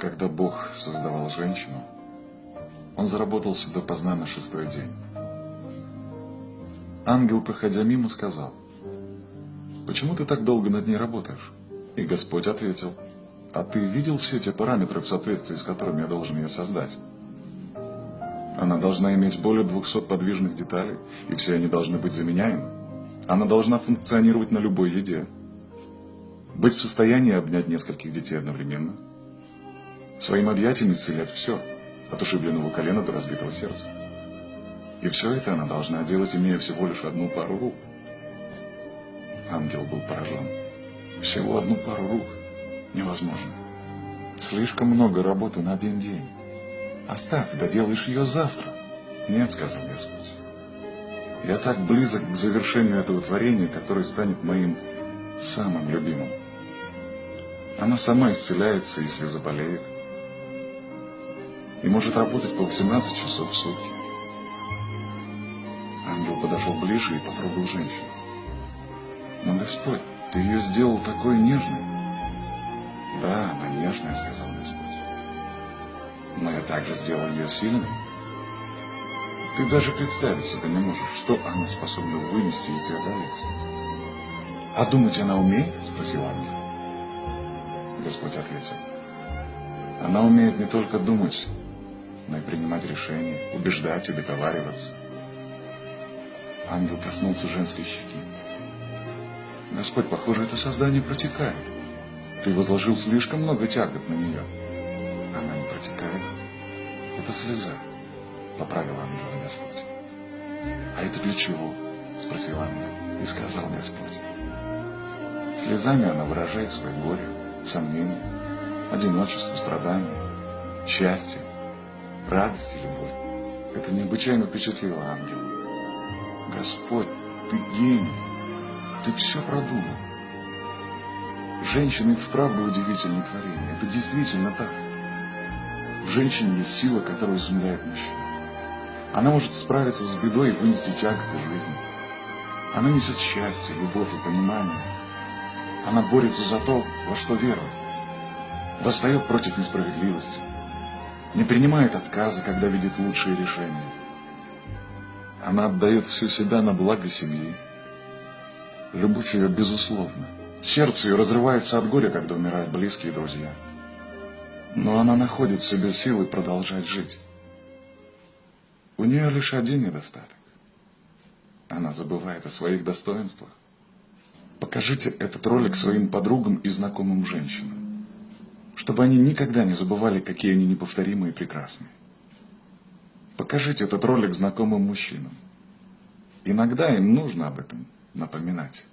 Когда Бог создавал женщину, Он заработался допоздна на 6-й день. Ангел, проходя мимо, сказал: «Почему ты так долго над ней работаешь?» И Господь ответил: «А ты видел все те параметры, в соответствии с которыми я должен ее создать? Она должна иметь более 200 подвижных деталей, и все они должны быть заменяемы. Она должна функционировать на любой еде, быть в состоянии обнять нескольких детей одновременно, своим объятием исцелять все, от ушибленного колена до разбитого сердца. И все это она должна делать, имея всего лишь одну пару рук». Ангел был поражен. Всего одну пару рук? Невозможно. Слишком много работы на один день. Оставь, доделаешь ее завтра. Нет, сказал Господь. Я так близок к завершению этого творения, которое станет моим самым любимым. Она сама исцеляется, если заболеет, и может работать по 18 часов в сутки. Ангел подошел ближе и потрогал женщину. Но, Господь, ты ее сделал такой нежной. Да, она нежная, сказал Господь. Но я также сделал ее сильной. Ты даже представить себе не можешь, что она способна вынести и преодолеть. А думать она умеет? Спросил ангел. Господь ответил: она умеет не только думать, но и принимать решения, убеждать и договариваться. Ангел коснулся женской щеки. Господь, похоже, это создание протекает. Ты возложил слишком много тягот на нее. Она не протекает. Это слеза, поправил ангел Господь. А это для чего? Спросил ангел. И сказал Господь: слезами она выражает свое горе, сомнение, одиночество, страдание, счастье, радость и любовь. Это необычайно впечатлило ангела. Господь, ты гений, ты все продумал. Женщина и вправду удивительное творение. Это действительно так. В женщине есть сила, которая изумляет мужчину. Она может справиться с бедой и вынести тяготы жизни. Она несет счастье, любовь и понимание. Она борется за то, во что верует. Восстает против несправедливости. Не принимает отказа, когда видит лучшие решения. Она отдает всю себя на благо семьи. Любовь ее безусловна. Сердце ее разрывается от горя, когда умирают близкие друзья. Но она находит в себе силы продолжать жить. У нее лишь один недостаток. Она забывает о своих достоинствах. Покажите этот ролик своим подругам и знакомым женщинам, чтобы они никогда не забывали, какие они неповторимые и прекрасные. Покажите этот ролик знакомым мужчинам. Иногда им нужно об этом напоминать.